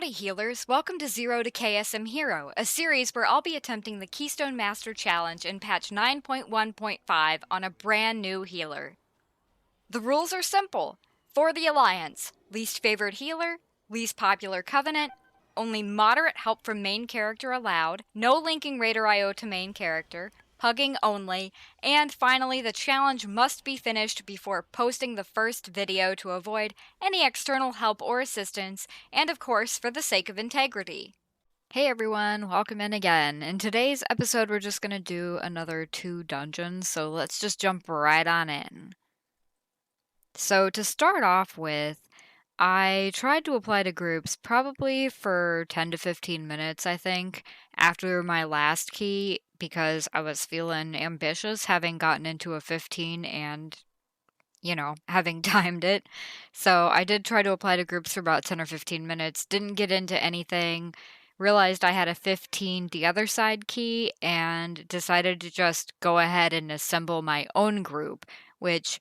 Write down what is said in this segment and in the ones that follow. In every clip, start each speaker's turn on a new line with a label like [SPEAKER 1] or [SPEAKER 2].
[SPEAKER 1] Howdy healers, welcome to Zero to KSM Hero, a series where I'll be attempting the Keystone Master Challenge in patch 9.1.5 on a brand new healer. The rules are simple. For the Alliance, least favored healer, least popular covenant, only moderate help from main character allowed, no linking Raider IO to main character, hugging only, and finally the challenge must be finished before posting the first video to avoid any external help or assistance, and of course for the sake of integrity. Hey everyone, welcome in again. In today's episode we're just gonna do another 2 dungeons, so let's just jump right on in. So to start off with, I tried to apply to groups probably for 10 to 15 minutes, I think, after my last key because I was feeling ambitious having gotten into a 15 and, having timed it. So I did try to apply to groups for about 10 or 15 minutes, didn't get into anything, realized I had a 15 the other side key, and decided to just go ahead and assemble my own group, which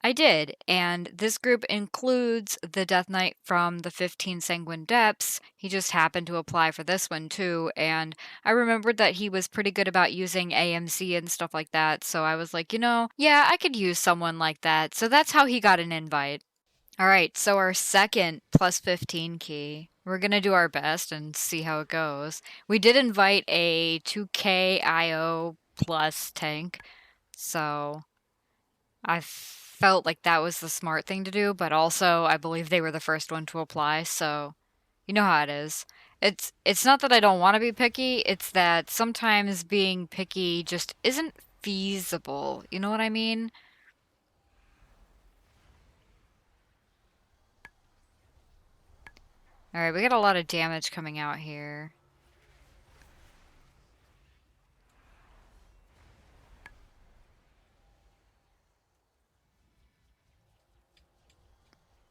[SPEAKER 1] I did, and this group includes the Death Knight from the 15 Sanguine Depths. He just happened to apply for this one too, and I remembered that he was pretty good about using AMC and stuff like that, so I was like, yeah, I could use someone like that. So that's how he got an invite. Alright, so our second plus 15 key. We're gonna do our best and see how it goes. We did invite a 2k IO plus tank, so I felt like that was the smart thing to do, but also I believe they were the first one to apply, so you know how it is. It's not that I don't want to be picky, it's that sometimes being picky just isn't feasible. You know what I mean? Alright, we got a lot of damage coming out here.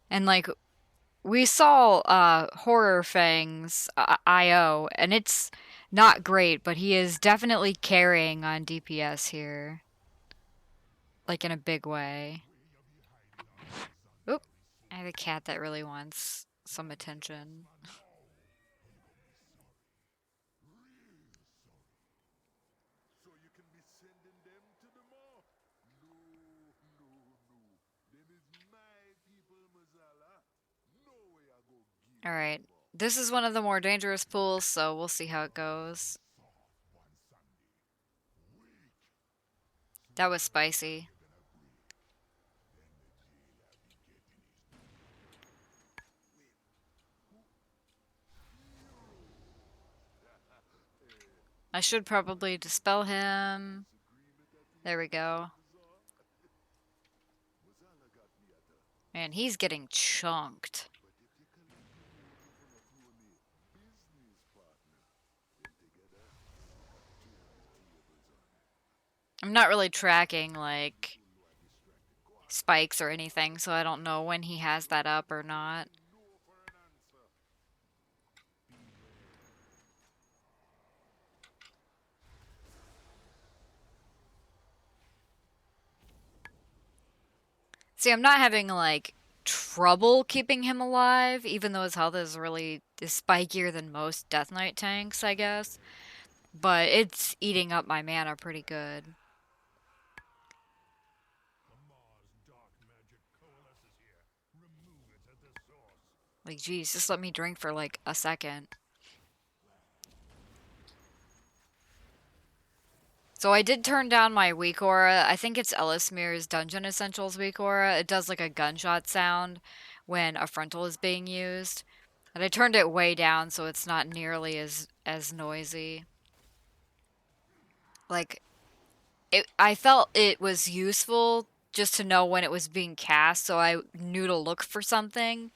[SPEAKER 1] And like we saw Horror Fang's IO, and it's not great, but he is definitely carrying on DPS here. Like in a big way. Oop, I have a cat that really wants some attention. Alright, this is one of the more dangerous pools, so we'll see how it goes. That was spicy. I should probably dispel him. There we go. Man, he's getting chunked. I'm not really tracking, like, spikes or anything, so I don't know when he has that up or not. See, I'm not having, like, trouble keeping him alive, even though his health is spikier than most Death Knight tanks, I guess. But it's eating up my mana pretty good. Like, geez, just let me drink for like a second. So I did turn down my weak aura. I think it's Ellismir's Dungeon Essentials weak aura. It does like a gunshot sound when a frontal is being used. And I turned it way down so it's not nearly as noisy. Like, I felt it was useful just to know when it was being cast, so I knew to look for something.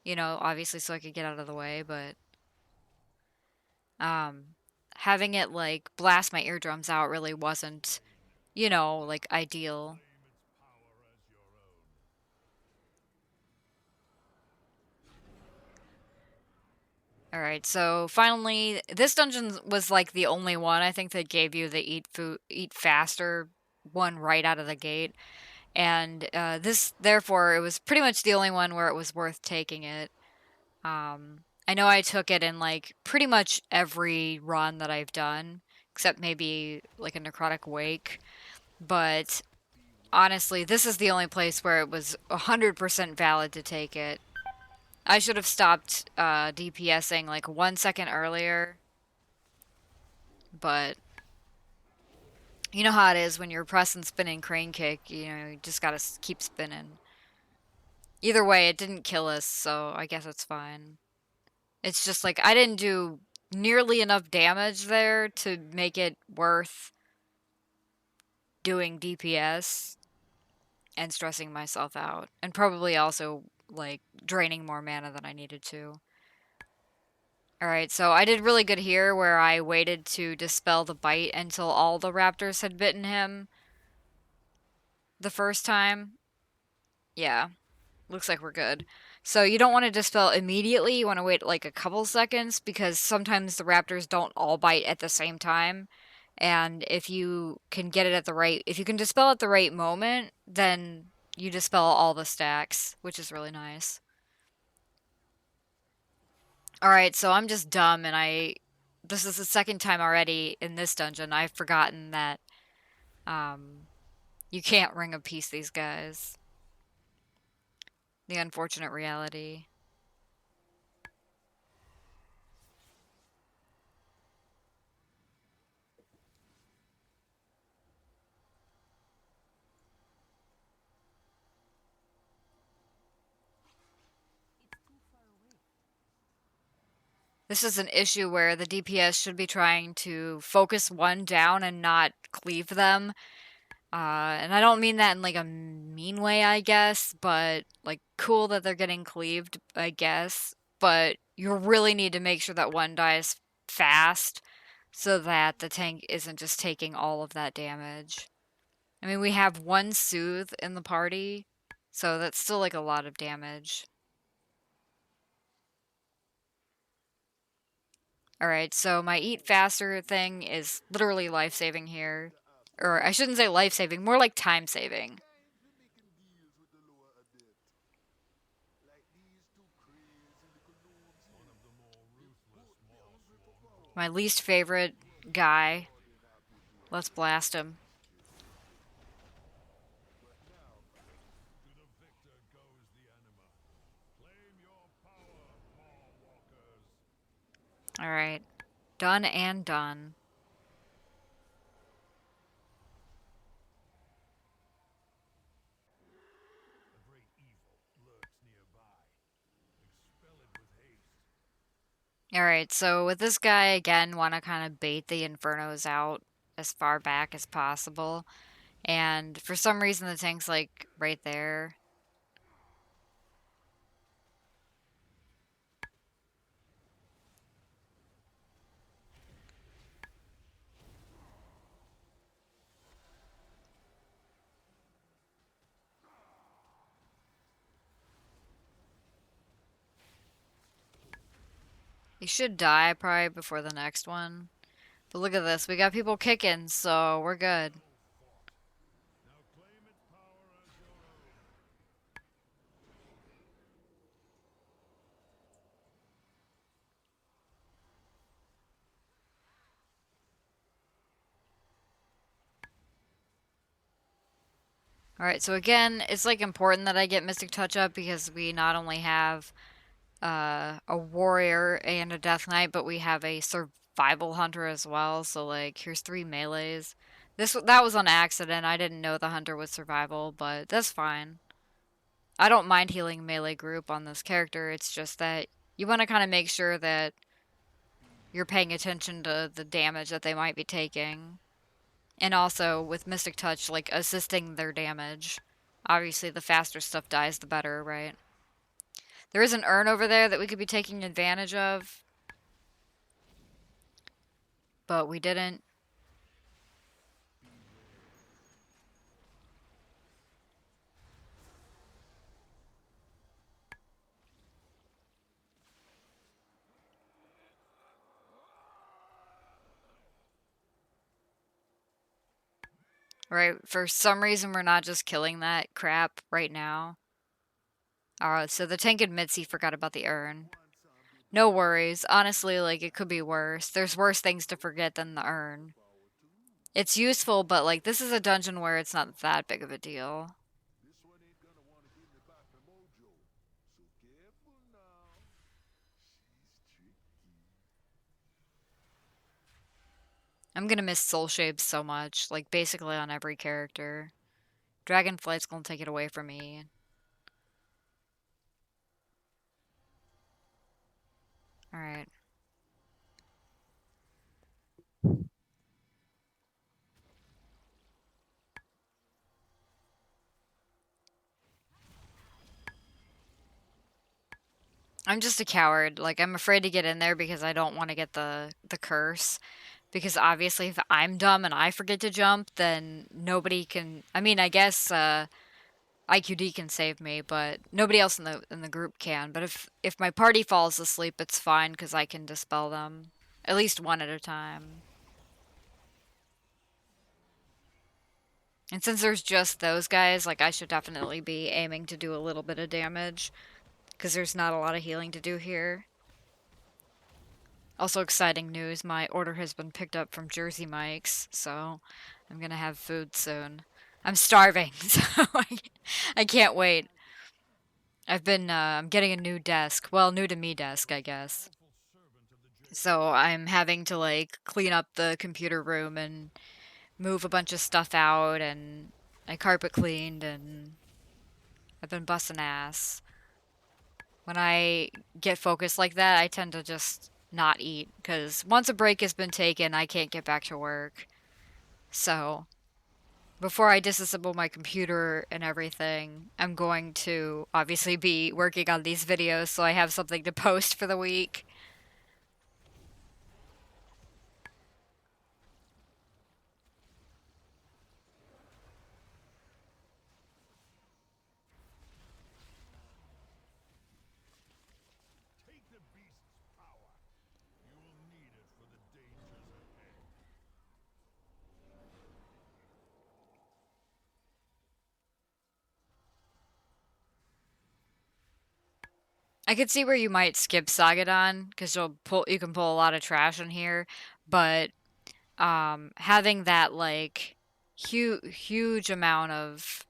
[SPEAKER 1] You know, obviously so I could get out of the way, but having it like blast my eardrums out really wasn't, like ideal. Alright, so finally, this dungeon was like the only one I think that gave you the eat faster one right out of the gate. And therefore, it was pretty much the only one where it was worth taking it. I know I took it in like pretty much every run that I've done, except maybe like a Necrotic Wake, but honestly, this is the only place where it was 100% valid to take it. I should have stopped DPSing like 1 second earlier, but you know how it is when you're pressing spinning crane kick, you just gotta keep spinning. Either way, it didn't kill us, so I guess it's fine. It's just like I didn't do nearly enough damage there to make it worth doing DPS and stressing myself out. And probably also, like, draining more mana than I needed to. Alright, so I did really good here where I waited to dispel the bite until all the raptors had bitten him the first time. Yeah, looks like we're good. So you don't want to dispel immediately, you want to wait like a couple seconds because sometimes the raptors don't all bite at the same time. And if you can get it at the right, if you can dispel at the right moment, then you dispel all the stacks, which is really nice. Alright, so I'm just dumb and this is the second time already in this dungeon I've forgotten that, you can't ring of peace these guys. The unfortunate reality. This is an issue where the DPS should be trying to focus one down and not cleave them. And I don't mean that in like a mean way, I guess, but like cool that they're getting cleaved, I guess. But you really need to make sure that one dies fast so that the tank isn't just taking all of that damage. I mean, we have one soothe in the party, so that's still like a lot of damage. Alright, so my eat faster thing is literally life-saving here. Or I shouldn't say life-saving, more like time-saving. My least favorite guy. Let's blast him. Alright. Done and done. Alright, so with this guy, again, want to kind of bait the Infernos out as far back as possible. And for some reason, the tank's like right there. He should die probably before the next one. But look at this, we got people kicking, so we're good. Alright, so again, it's like important that I get Mystic Touch up because we not only have a warrior and a death knight, but we have a survival hunter as well. So like, here's 3 melees. That was on accident. I didn't know the hunter was survival, but that's fine. I don't mind healing melee group on this character. It's just that you want to kind of make sure that you're paying attention to the damage that they might be taking. And also, with Mystic Touch, like, assisting their damage. Obviously, the faster stuff dies, the better, right? There is an urn over there that we could be taking advantage of. But we didn't. Right, for some reason we're not just killing that crap right now. Alright, so the tank admits he forgot about the urn. No worries. Honestly, like, it could be worse. There's worse things to forget than the urn. It's useful, but, like, this is a dungeon where it's not that big of a deal. I'm gonna miss soul shapes so much, like, basically on every character. Dragonflight's gonna take it away from me. Alright. I'm just a coward. Like, I'm afraid to get in there because I don't want to get the curse. Because obviously if I'm dumb and I forget to jump, then nobody can... I mean, I guess IQD can save me, but nobody else in the group can. But if my party falls asleep, it's fine because I can dispel them. At least one at a time. And since there's just those guys, like, I should definitely be aiming to do a little bit of damage. Because there's not a lot of healing to do here. Also exciting news, my order has been picked up from Jersey Mike's, so I'm gonna have food soon. I'm starving, so I can't wait. I'm getting a new desk. Well, new to me desk, I guess. So I'm having to, like, clean up the computer room and move a bunch of stuff out, and I carpet cleaned, and I've been busting ass. When I get focused like that, I tend to just not eat, because once a break has been taken, I can't get back to work. So, before I disassemble my computer and everything, I'm going to obviously be working on these videos so I have something to post for the week. I could see where you might skip Sagadon because you can pull a lot of trash in here, but having that like huge amount of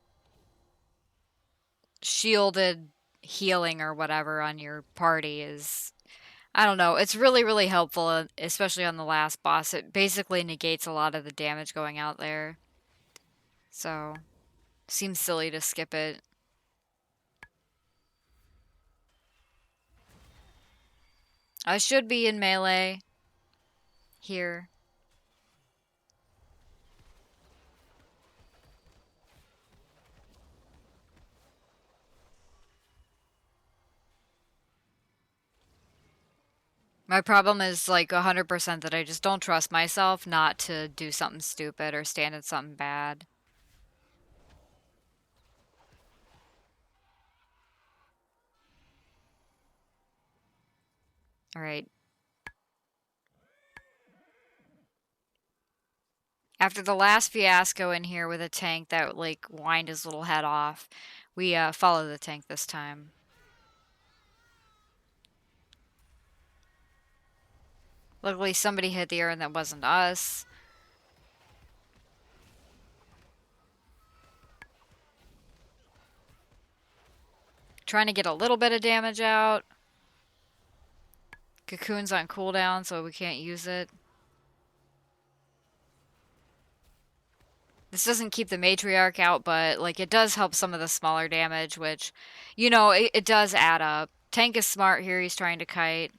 [SPEAKER 1] shielded healing or whatever on your party is, I don't know, it's really helpful, especially on the last boss. It basically negates a lot of the damage going out there. So, seems silly to skip it. I should be in melee here. My problem is like 100% that I just don't trust myself not to do something stupid or stand in something bad. Alright. After the last fiasco in here with a tank that like whined his little head off, we follow the tank this time. Luckily somebody hit the urn that wasn't us. Trying to get a little bit of damage out. Cocoon's on cooldown, so we can't use it. This doesn't keep the matriarch out, but like it does help some of the smaller damage, which, you know, it does add up. Tank is smart here. He's trying to kite.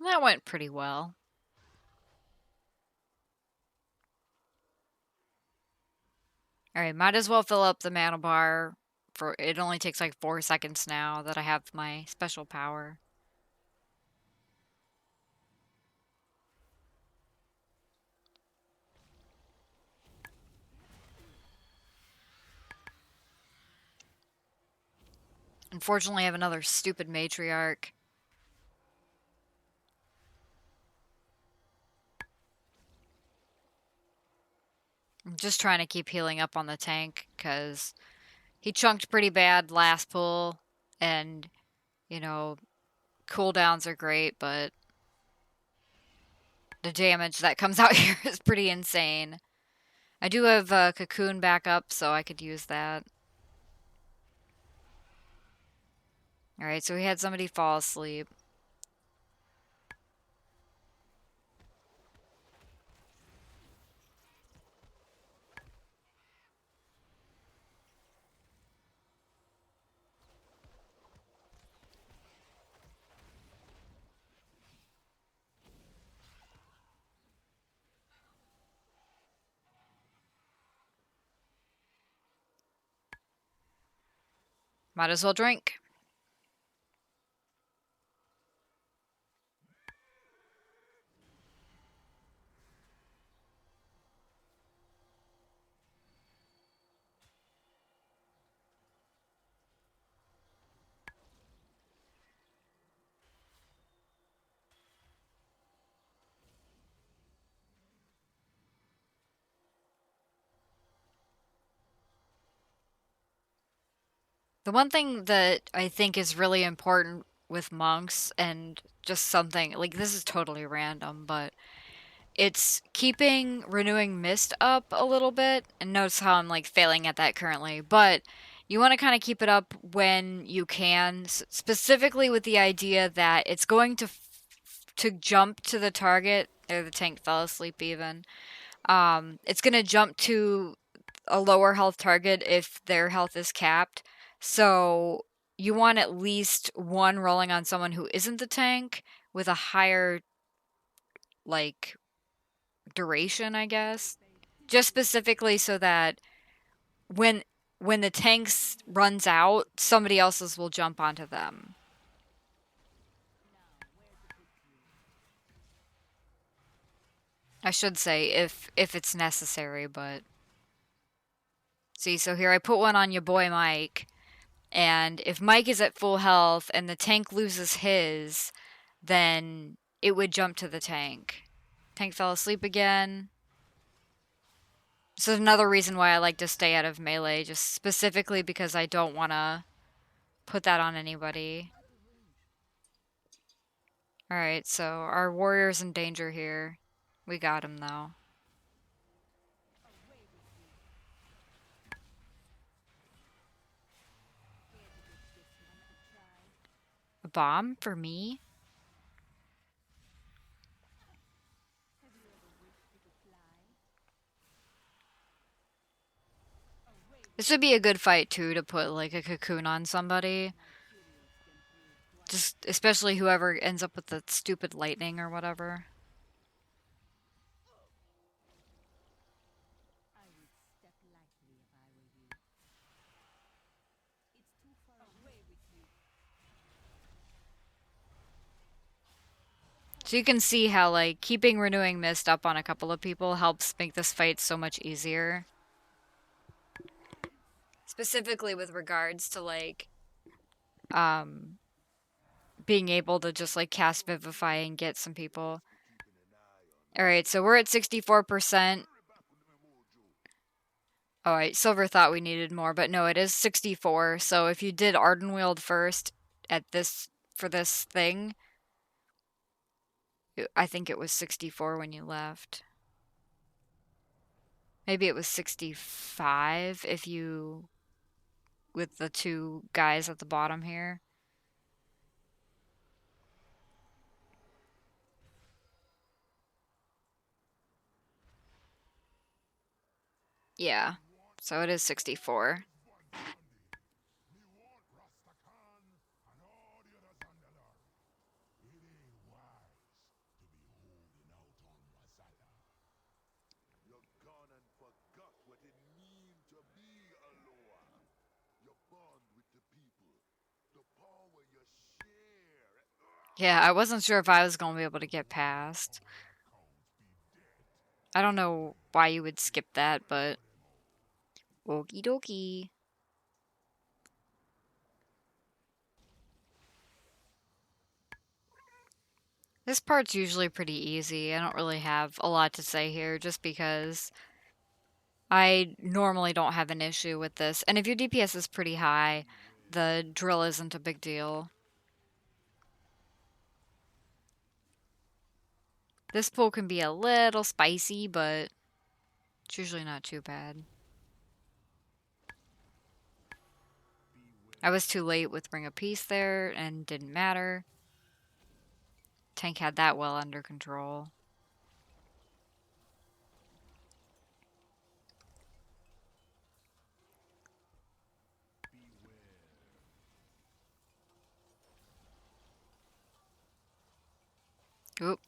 [SPEAKER 1] That went pretty well. Alright, might as well fill up the mana bar For it only takes like 4 seconds now that I have my special power. Unfortunately, I have another stupid matriarch. I'm just trying to keep healing up on the tank, because he chunked pretty bad last pull, and, you know, cooldowns are great, but the damage that comes out here is pretty insane. I do have a cocoon back up, so I could use that. Alright, so we had somebody fall asleep. Might as well drink. The one thing that I think is really important with monks, and just something, like, this is totally random, but it's keeping Renewing Mist up a little bit, and notice how I'm, like, failing at that currently, but you want to kind of keep it up when you can, specifically with the idea that it's going to jump to the target, or the tank fell asleep even. It's going to jump to a lower health target if their health is capped. So you want at least one rolling on someone who isn't the tank with a higher, like, duration, I guess. Just specifically so that when when the tanks runs out, somebody else's will jump onto them. I should say if it's necessary, but see, so here I put one on your boy Mike. And if Mike is at full health and the tank loses his, then it would jump to the tank. Tank fell asleep again. This is another reason why I like to stay out of melee, just specifically because I don't want to put that on anybody. Alright, so our warrior's in danger here. We got him, though. A bomb for me? This would be a good fight, too, to put, like, a cocoon on somebody. Just, especially whoever ends up with the stupid lightning or whatever. So you can see how, like, keeping Renewing Mist up on a couple of people helps make this fight so much easier. Specifically with regards to, like, being able to just, like, cast Vivify and get some people. Alright, so we're at 64%. Alright, Silver thought we needed more, but no, it is 64. So if you did Ardenweald first at this, for this thing, I think it was 64 when you left. Maybe it was 65 if you, with the two guys at the bottom here. Yeah, so it is 64. Yeah, I wasn't sure if I was going to be able to get past. I don't know why you would skip that, but okie dokie. This part's usually pretty easy. I don't really have a lot to say here just because I normally don't have an issue with this. And if your DPS is pretty high, the drill isn't a big deal. This pool can be a little spicy, but it's usually not too bad. I was too late with Ring of Peace there and didn't matter. Tank had that well under control. Oop.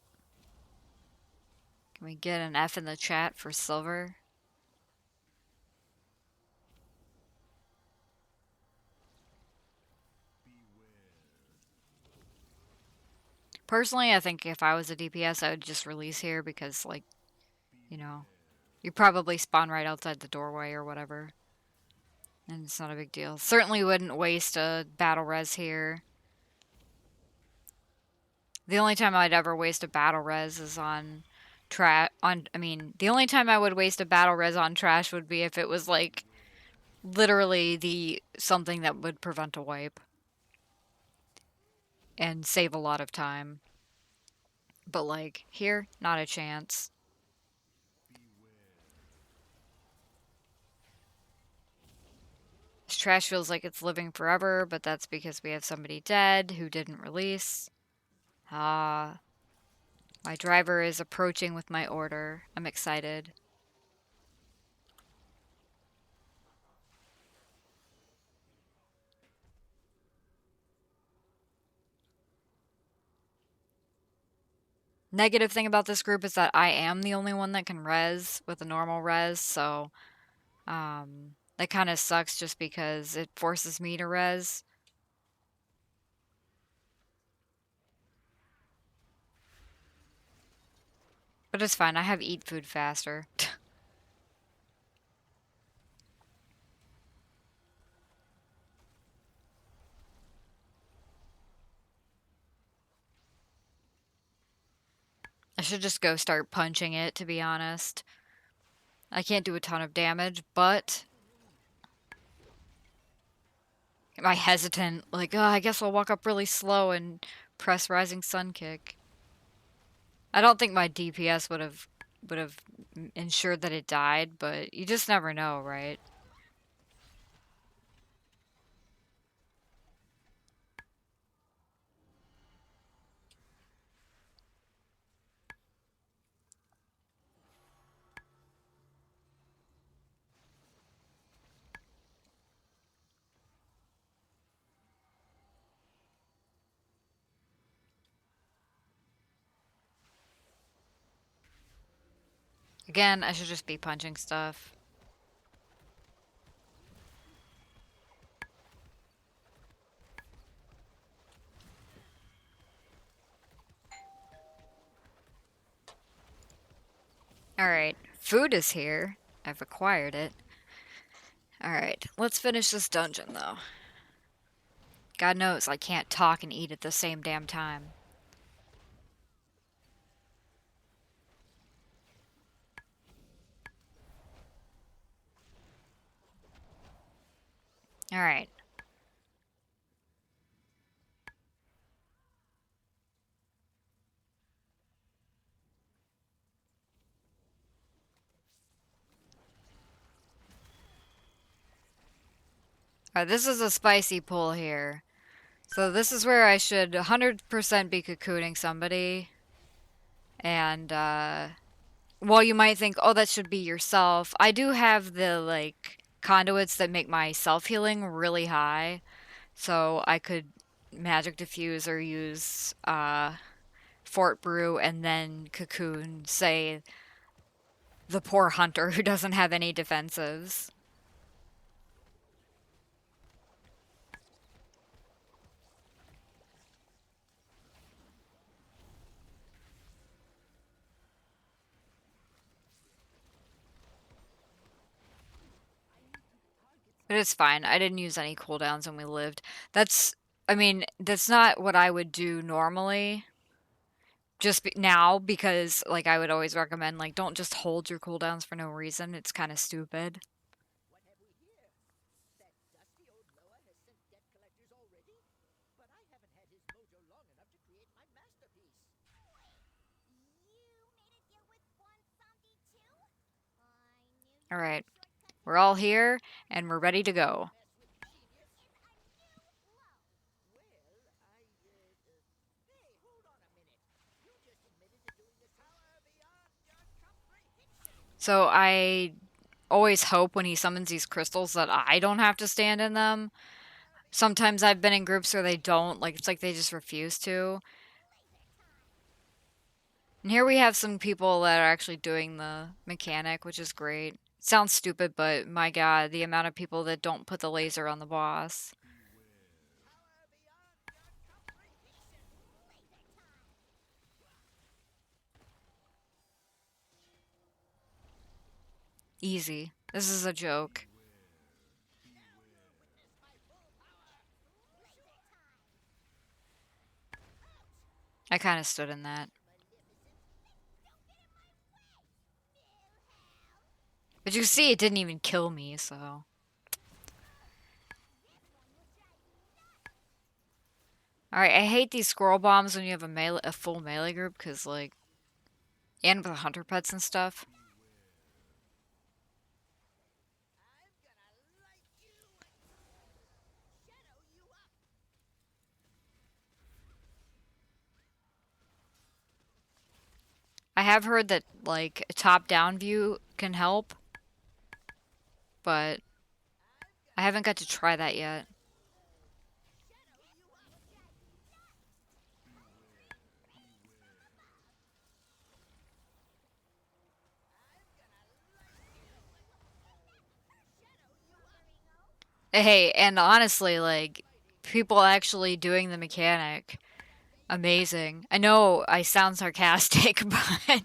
[SPEAKER 1] Can we get an F in the chat for silver? Personally, I think if I was a DPS, I would just release here because, like, you know, you probably spawn right outside the doorway or whatever. And it's not a big deal. Certainly wouldn't waste a battle res here. The only time I'd ever waste a battle res is on the only time I would waste a battle res on trash would be if it was like literally something that would prevent a wipe and save a lot of time. But like here, not a chance. This trash feels like it's living forever, but that's because we have somebody dead who didn't release. My driver is approaching with my order. I'm excited. Negative thing about this group is that I am the only one that can res with a normal res, so that kind of sucks just because it forces me to res. But it's fine, I have eat food faster. I should just go start punching it, to be honest. I can't do a ton of damage, but am I hesitant? Like, oh, I guess I'll walk up really slow and press Rising Sun Kick. I don't think my DPS would have ensured that it died, but you just never know, right? Again, I should just be punching stuff. Alright, food is here. I've acquired it. Alright, let's finish this dungeon, though. God knows I can't talk and eat at the same damn time. Alright. Alright, this is a spicy pool here. So this is where I should 100% be cocooning somebody. And, while you might think, oh, that should be yourself, I do have the, like, conduits that make my self-healing really high. So I could magic diffuse or use, Fort Brew and then cocoon, say, the poor hunter who doesn't have any defensives. But it's fine. I didn't use any cooldowns when we lived. That's, I mean, that's not what I would do normally. Now, because, like, I would always recommend, like, don't just hold your cooldowns for no reason. It's kind of stupid. Alright. We're all here, and we're ready to go. So I always hope when he summons these crystals that I don't have to stand in them. Sometimes I've been in groups where they don't, like, it's like they just refuse to. And here we have some people that are actually doing the mechanic, which is great. It sounds stupid, but my god, the amount of people that don't put the laser on the boss. Easy. This is a joke. I kind of stood in that. But you can see it didn't even kill me, so... Alright, I hate these squirrel bombs when you have a full melee group, because, like... And with the hunter pets and stuff. I have heard that, like, a top-down view can help. But... I haven't got to try that yet. Hey, and honestly, like, people actually doing the mechanic, amazing. I know I sound sarcastic, but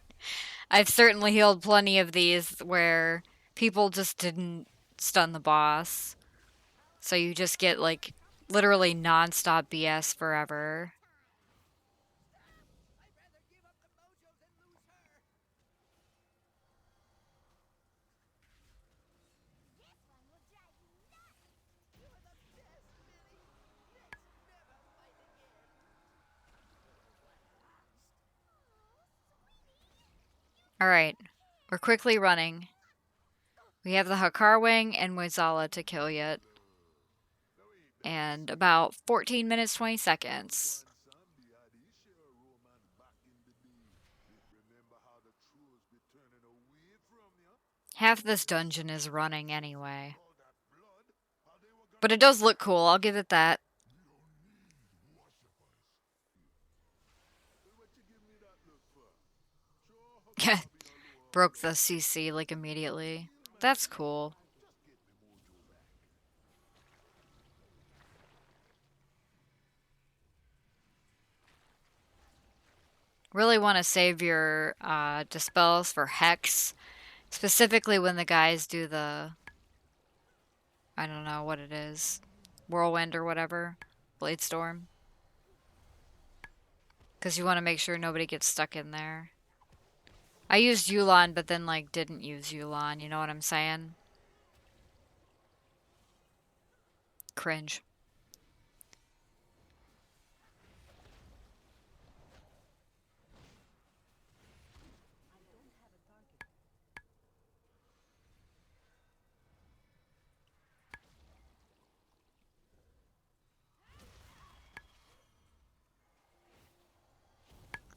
[SPEAKER 1] I've certainly healed plenty of these where people just didn't stun the boss. So you just get, like, literally non-stop BS forever. Alright, we're quickly running. We have the Hakar Wing and Moizala to kill yet. And about 14 minutes, 20 seconds. Half this dungeon is running anyway. But it does look cool, I'll give it that. Broke the CC, like, immediately. That's cool. Really want to save your dispels for Hex. Specifically when the guys do the... I don't know what it is. Whirlwind or whatever. Blade Storm. Because you want to make sure nobody gets stuck in there. I used Yulon, but then, like, didn't use Yulon. You know what I'm saying? Cringe.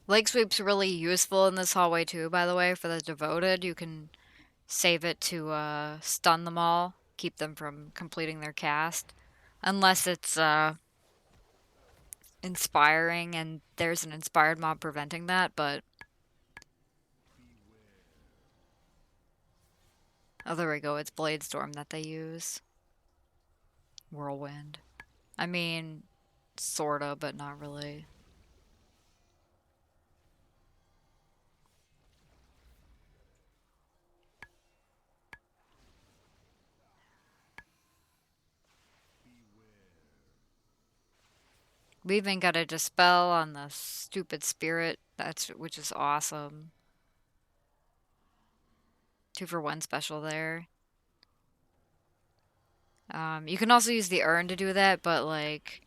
[SPEAKER 1] Leg Sweep's really useful in this hallway too, by the way, for the Devoted. You can save it to stun them all, keep them from completing their cast. Unless it's inspiring and there's an inspired mob preventing that, but... Oh, there we go, it's Blade Storm that they use. Whirlwind. I mean, sorta, but not really. We even got a dispel on the stupid spirit, which is awesome. 2-for-1 special there. You can also use the urn to do that, but like,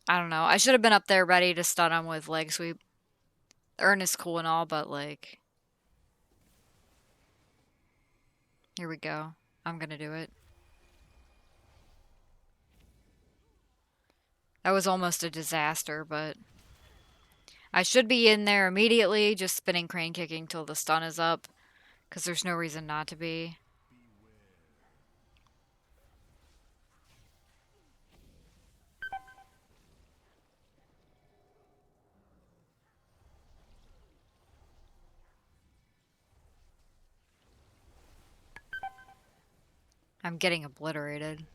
[SPEAKER 1] I don't know. I should have been up there ready to stun him with leg sweep. Urn is cool and all, but like, here we go. I'm gonna do it. That was almost a disaster, but I should be in there immediately, just spinning crane kicking till the stun is up, because there's no reason not to be. I'm getting obliterated.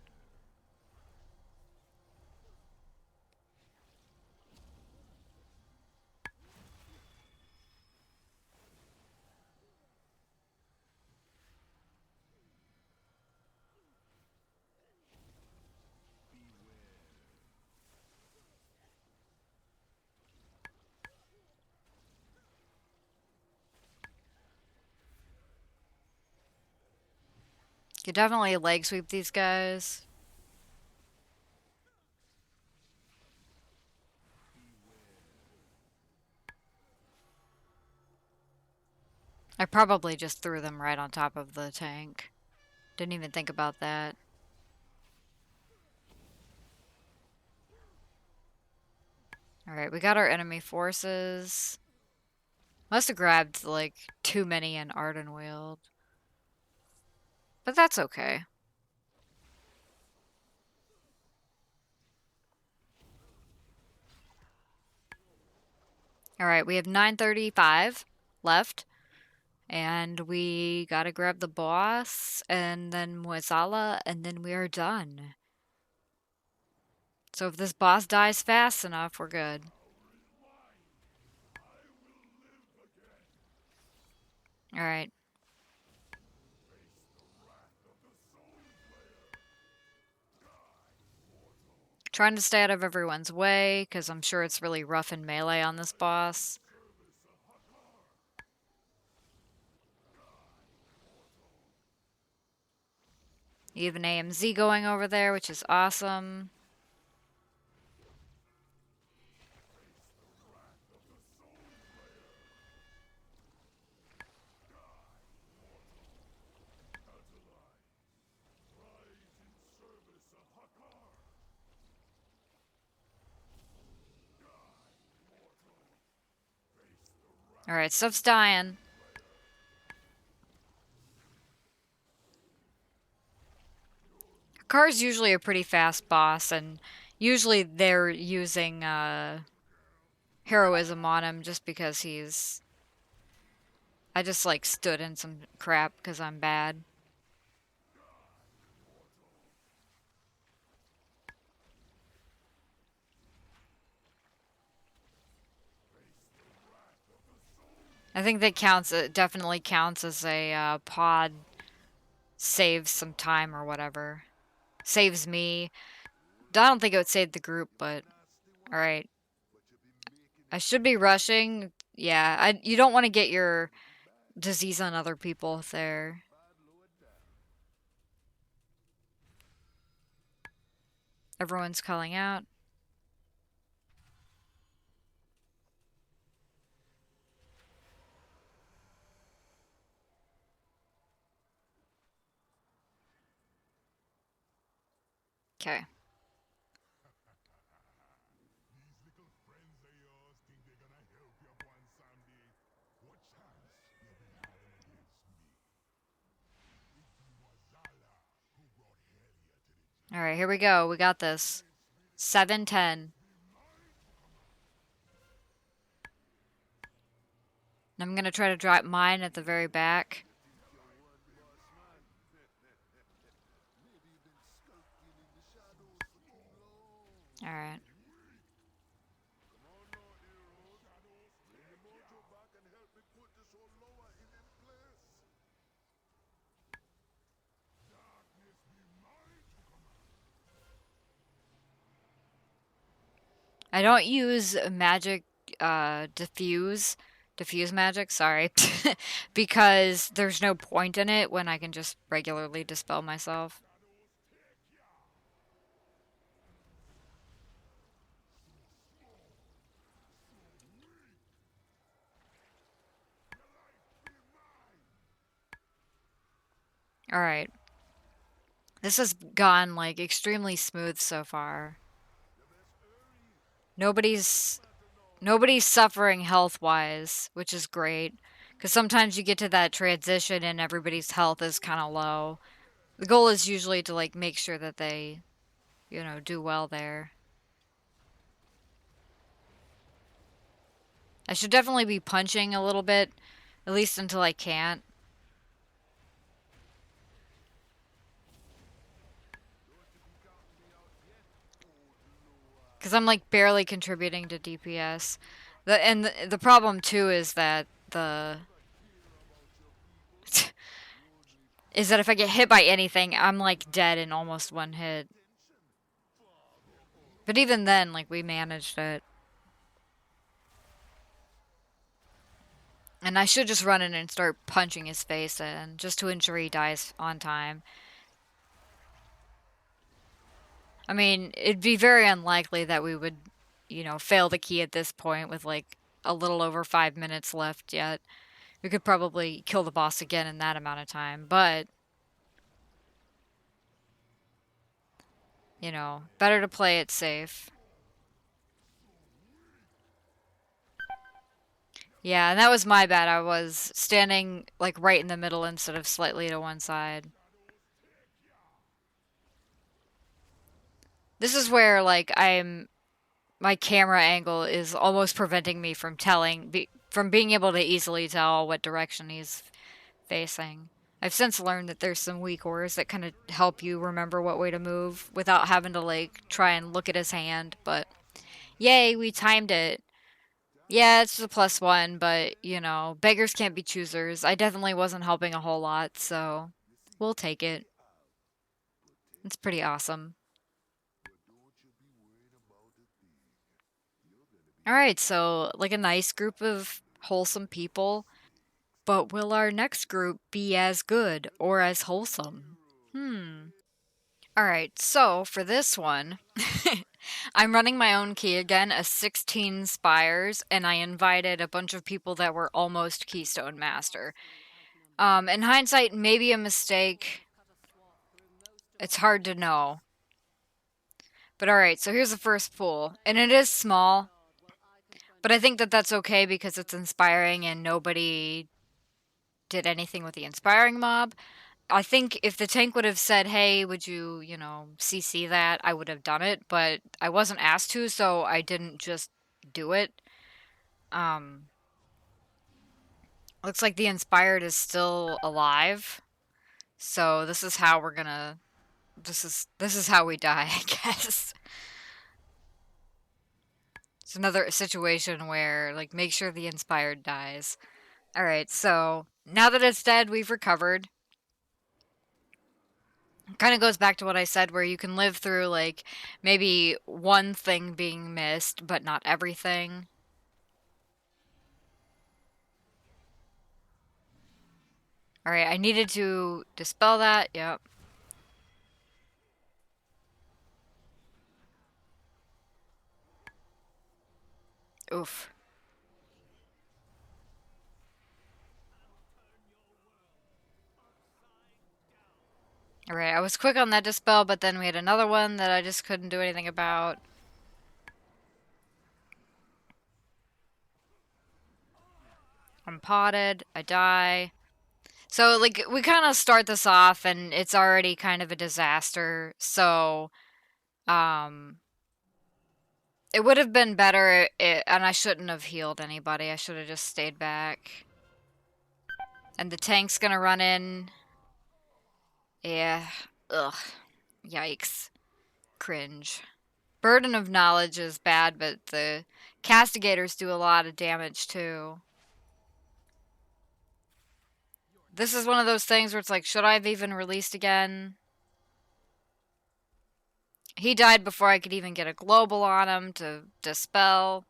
[SPEAKER 1] You definitely leg sweep these guys. I probably just threw them right on top of the tank. Didn't even think about that. Alright, we got our enemy forces. Must have grabbed, like, too many in Ardenweald. But that's okay. Alright, we have 935 left. And we gotta grab the boss, and then Muezala, and then we are done. So if this boss dies fast enough, we're good. Alright. Trying to stay out of everyone's way, because I'm sure it's really rough in melee on this boss. Even AMZ going over there, which is awesome. Alright, stuff's dying. Hakar's usually a pretty fast boss, and usually they're using heroism on him just because he's... I just like stood in some crap because I'm bad. I think that counts. It definitely counts as a pod. Saves some time or whatever. Saves me. I don't think it would save the group, but alright. I should be rushing. Yeah, you don't want to get your disease on other people there. Everyone's calling out. Okay. Alright, here we go. We got this. 7-10. I'm gonna try to drop mine at the very back. Alright. I don't use magic, diffuse magic, sorry, because there's no point in it when I can just regularly dispel myself. Alright. This has gone, like, extremely smooth so far. Nobody's suffering health-wise, which is great. Because sometimes you get to that transition and everybody's health is kind of low. The goal is usually to, like, make sure that they, you know, do well there. I should definitely be punching a little bit, at least until I can't. Because I'm, like, barely contributing to DPS. The problem, too, is that is that if I get hit by anything, I'm, like, dead in almost one hit. But even then, like, we managed it. And I should just run in and start punching his face in, just to ensure he dies on time. I mean, it'd be very unlikely that we would, you know, fail the key at this point with, like, a little over 5 minutes left yet. We could probably kill the boss again in that amount of time, but, you know, better to play it safe. Yeah, and that was my bad. I was standing, like, right in the middle instead of slightly to one side. This is where, like, my camera angle is almost preventing me from from being able to easily tell what direction he's facing. I've since learned that there's some weak ores that kind of help you remember what way to move without having to, like, try and look at his hand, but yay, we timed it. Yeah, it's a +1, but, you know, beggars can't be choosers. I definitely wasn't helping a whole lot, so we'll take it. It's pretty awesome. Alright, so, like, a nice group of wholesome people. But will our next group be as good or as wholesome? Alright, so for this one, I'm running my own key again, a 16 Spires, and I invited a bunch of people that were almost Keystone Master. In hindsight, maybe a mistake. It's hard to know. But alright, so here's the first pool. And it is small, but I think that that's okay because it's inspiring and nobody did anything with the inspiring mob. I think if the tank would have said, hey, would you, you know, CC that, I would have done it, but I wasn't asked to, so I didn't just do it. Looks like the Inspired is still alive, so this is how we're gonna, this is how we die, I guess. It's another situation where, like, make sure the Inspired dies. Alright, so, now that it's dead, we've recovered. Kind of goes back to what I said, where you can live through, like, maybe one thing being missed, but not everything. Alright, I needed to dispel that, yep. Oof. Alright, I was quick on that dispel, but then we had another one that I just couldn't do anything about. I'm potted, I die. So, like, we kind of start this off, and it's already kind of a disaster, so, it would have been better, and I shouldn't have healed anybody, I should have just stayed back. And the tank's gonna run in. Yeah, ugh, yikes. Cringe. Burden of Knowledge is bad, but the castigators do a lot of damage too. This is one of those things where it's like, should I have even released again? He died before I could even get a global on him to dispel.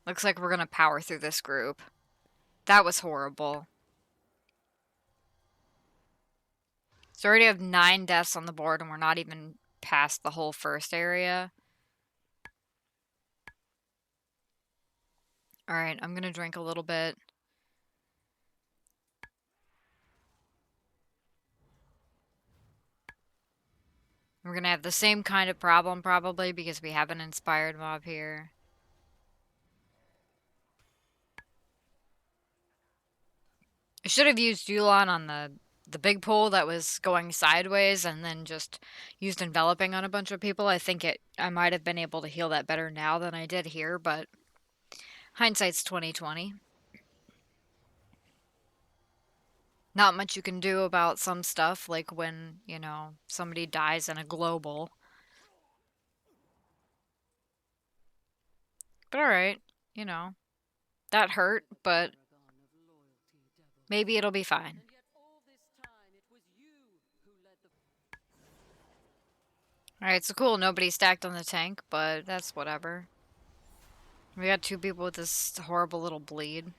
[SPEAKER 1] Looks like we're gonna power through this group. That was horrible. So we already have 9 deaths on the board and we're not even past the whole first area. Alright, I'm gonna drink a little bit. We're gonna have the same kind of problem probably because we have an inspired mob here. I should have used Yulon on the big pole that was going sideways and then just used enveloping on a bunch of people. I think I might have been able to heal that better now than I did here, but hindsight's 20/20. Not much you can do about some stuff, like when, you know, somebody dies in a global. But alright, you know, that hurt, but maybe it'll be fine. Alright, so cool, nobody stacked on the tank, but that's whatever. We got 2 people with this horrible little bleed.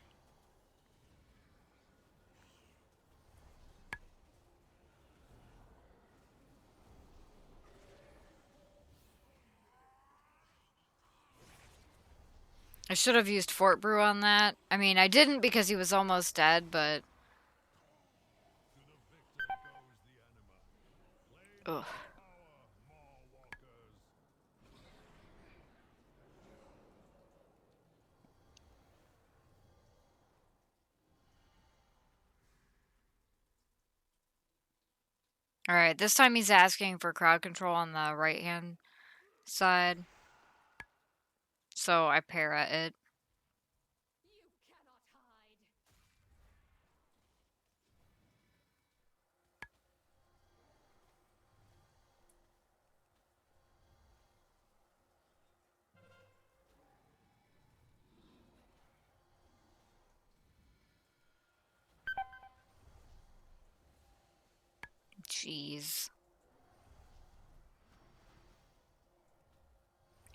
[SPEAKER 1] I should have used Fort Brew on that. I mean, I didn't because he was almost dead, but... Ugh. Alright, this time he's asking for crowd control on the right-hand side. So I para it. Jeez.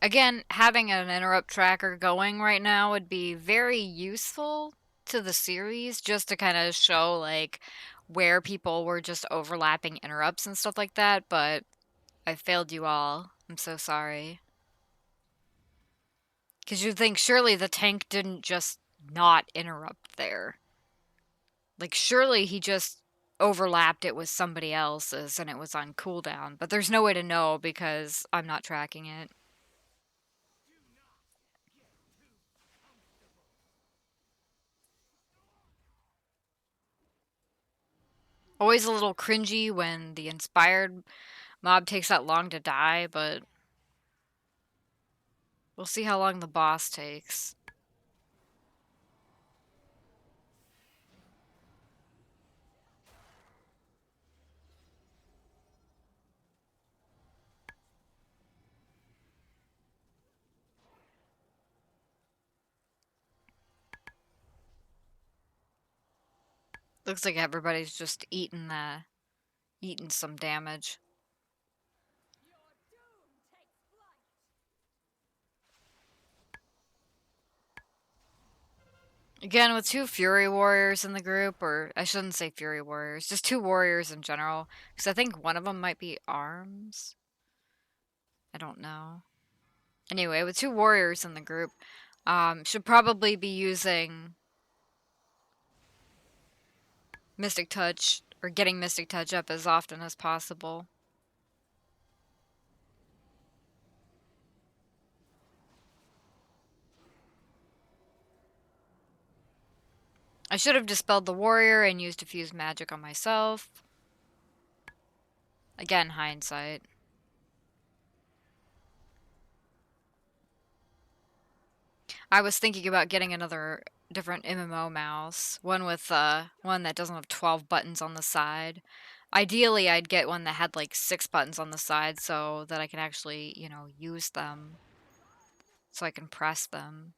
[SPEAKER 1] Again, having an interrupt tracker going right now would be very useful to the series, just to kind of show, like, where people were just overlapping interrupts and stuff like that, but I failed you all. I'm so sorry. Because you'd think surely the tank didn't just not interrupt there. Like, surely he just overlapped it with somebody else's and it was on cooldown, but there's no way to know because I'm not tracking it. Always a little cringy when the inspired mob takes that long to die, but we'll see how long the boss takes. Looks like everybody's just eating some damage. Again, with 2 Fury Warriors in the group, or I shouldn't say Fury Warriors, just 2 Warriors in general, because I think one of them might be Arms. I don't know. Anyway, with 2 Warriors in the group, should probably be using Mystic Touch, or getting Mystic Touch up as often as possible. I should have dispelled the warrior and used diffuse magic on myself. Again, hindsight. I was thinking about getting another different MMO mouse. One with one that doesn't have 12 buttons on the side. Ideally, I'd get one that had like 6 buttons on the side so that I can actually, you know, use them. So I can press them.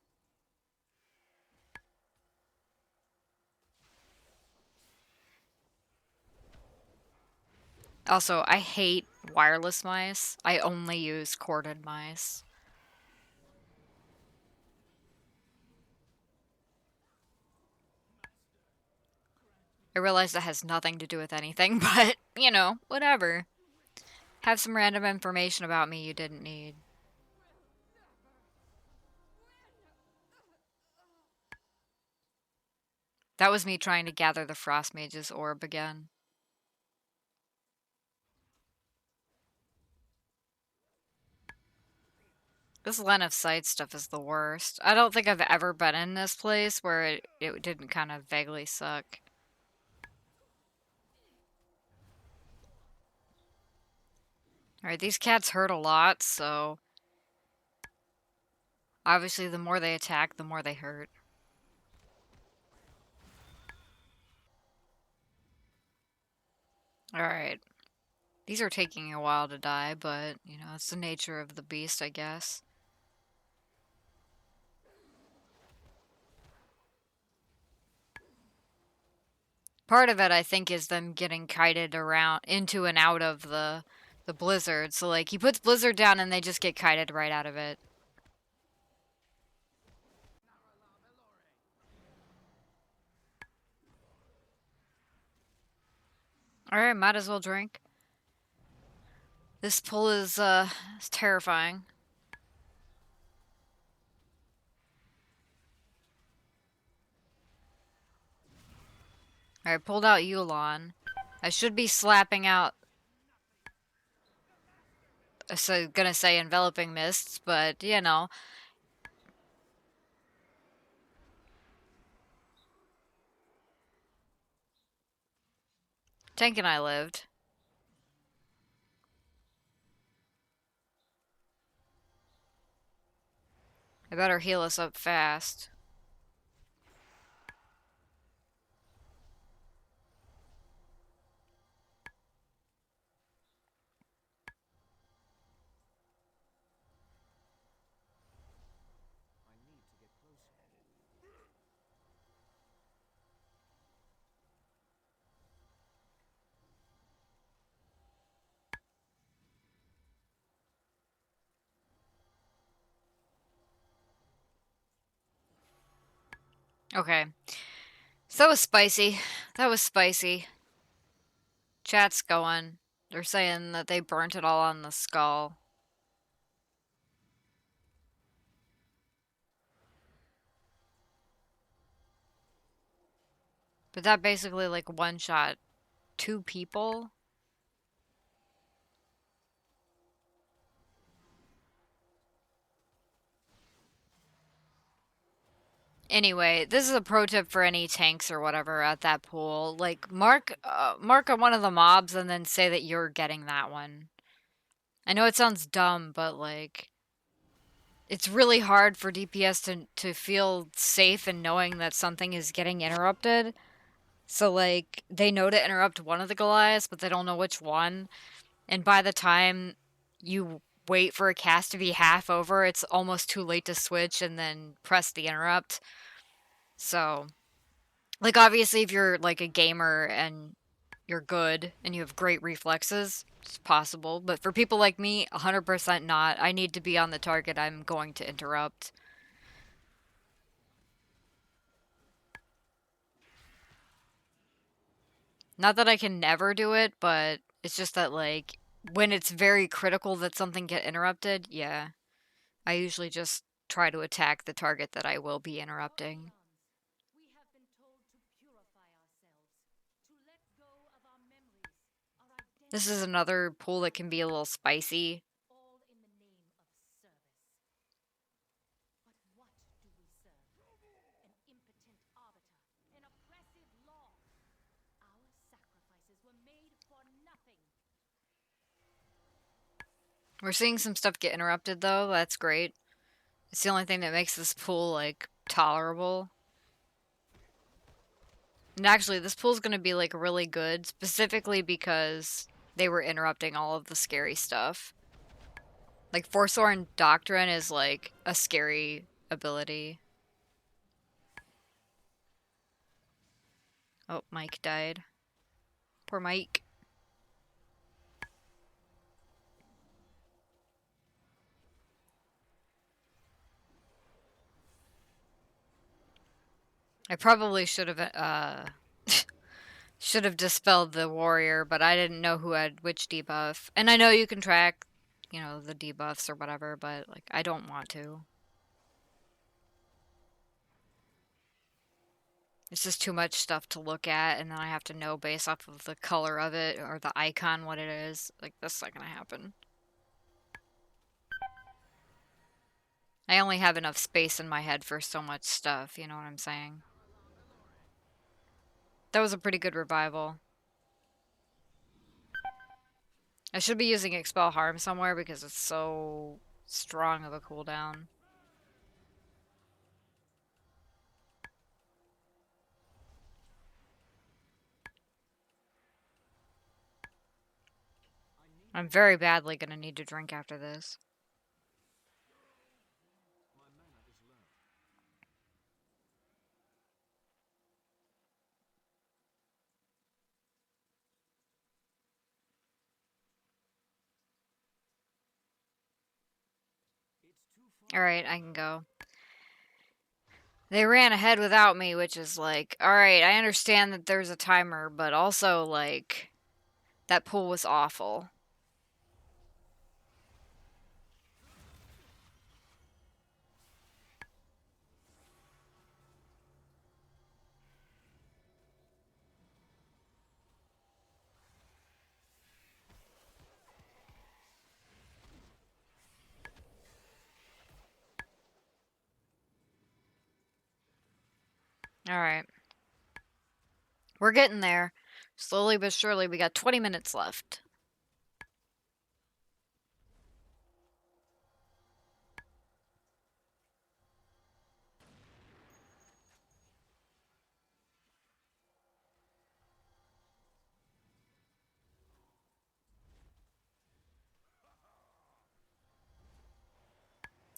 [SPEAKER 1] Also, I hate wireless mice. I only use corded mice. I realize that has nothing to do with anything, but, you know, whatever. Have some random information about me you didn't need. That was me trying to gather the Frost Mage's orb again. This line of sight stuff is the worst. I don't think I've ever been in this place where it didn't kind of vaguely suck. Alright, these cats hurt a lot, so... obviously the more they attack, the more they hurt. Alright. These are taking a while to die, but, you know, it's the nature of the beast, I guess. Part of it, I think, is them getting kited around into and out of the blizzard. So, like, he puts blizzard down and they just get kited right out of it. Alright, might as well drink. This pull is terrifying. Alright, pulled out Yulon. I should be slapping out... so gonna say enveloping mists, but, you know. Tank and I lived. I better heal us up fast. Okay. So that was spicy. That was spicy. Chat's going. They're saying that they burnt it all on the skull. But that basically, like, one-shot 2 people? Anyway, this is a pro tip for any tanks or whatever at that pool. Like, mark on one of the mobs and then say that you're getting that one. I know it sounds dumb, but, like... it's really hard for DPS to feel safe in knowing that something is getting interrupted. So, like, they know to interrupt one of the Goliaths, but they don't know which one. And by the time you wait for a cast to be half over, it's almost too late to switch and then press the interrupt. So, like, obviously, if you're, like, a gamer and you're good and you have great reflexes, it's possible. But for people like me, 100% not. I need to be on the target I'm going to interrupt. Not that I can never do it, but it's just that, like, when it's very critical that something get interrupted, yeah. I usually just try to attack the target that I will be interrupting. This is another pool that can be a little spicy. We're seeing some stuff get interrupted, though. That's great. It's the only thing that makes this pool, like, tolerable. And actually, this pool's gonna be, like, really good, specifically because they were interrupting all of the scary stuff. Like, Forsworn Doctrine is, like, a scary ability. Oh, Mike died. Poor Mike. I probably should have should have dispelled the warrior, but I didn't know who had which debuff. And I know you can track, you know, the debuffs or whatever, but like I don't want to. It's just too much stuff to look at, and then I have to know based off of the color of it or the icon what it is. Like, that's not gonna happen. I only have enough space in my head for so much stuff, you know what I'm saying? That was a pretty good revival. I should be using Expel Harm somewhere because it's so strong of a cooldown. I'm very badly gonna need to drink after this. Alright, I can go. They ran ahead without me, which is like, alright, I understand that there's a timer, but also, like, that pull was awful. Alright. We're getting there. Slowly but surely, we got 20 minutes left.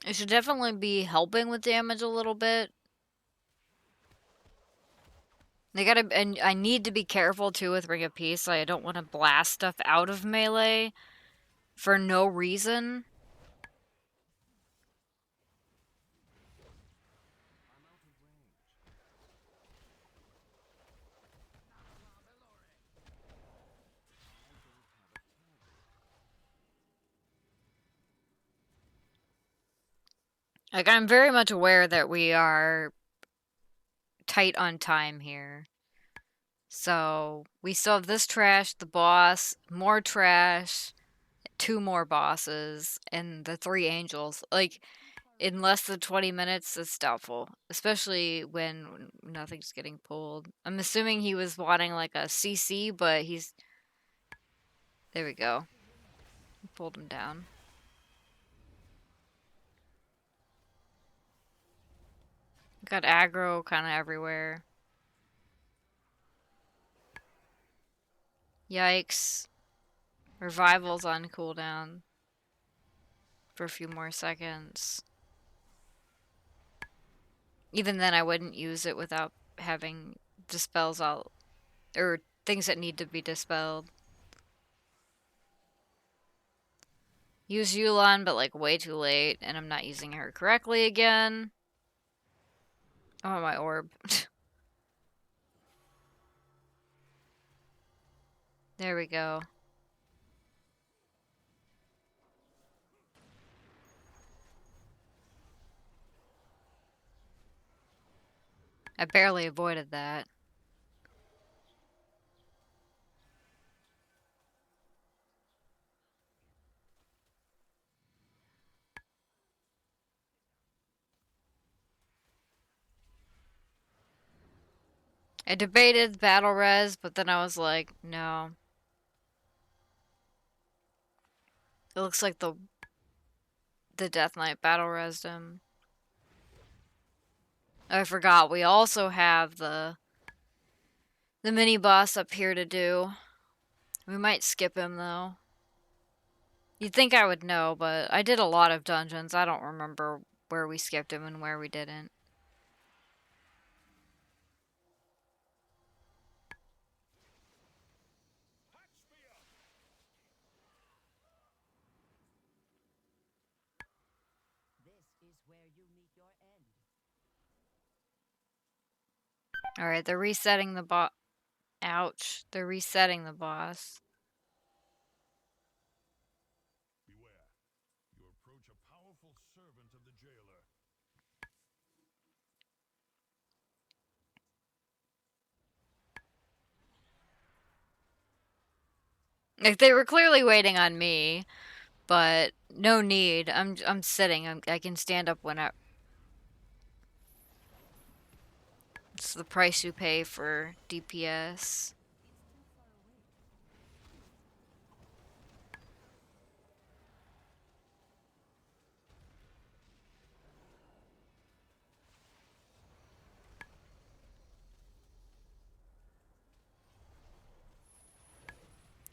[SPEAKER 1] It should definitely be helping with damage a little bit. They gotta, and I need to be careful too with Ring of Peace. I don't want to blast stuff out of melee for no reason. Like, I'm very much aware that we are tight on time here. So, we still have this trash, the boss, more trash, 2 more bosses, and the 3 angels. Like, in less than 20 minutes, it's doubtful. Especially when nothing's getting pulled. I'm assuming he was wanting, like, a CC, but he's... There we go. Pulled him down. Got aggro kind of everywhere. Yikes. Revival's on cooldown for a few more seconds. Even then, I wouldn't use it without having dispels out, or things that need to be dispelled. Use Yulan, but like way too late, and I'm not using her correctly again. Oh, my orb. There we go. I barely avoided that. I debated battle res, but then I was like, no. It looks like the Death Knight battle resed him. I forgot, we also have the mini boss up here to do. We might skip him though. You'd think I would know, but I did a lot of dungeons. I don't remember where we skipped him and where we didn't.
[SPEAKER 2] This is where you meet your end.
[SPEAKER 1] Alright, they're resetting the boss. Ouch. They're resetting the boss.
[SPEAKER 2] Beware. You approach a powerful servant of the jailer.
[SPEAKER 1] Like, they were clearly waiting on me, but no need. I'm sitting. I can stand up whenever. It's the price you pay for DPS.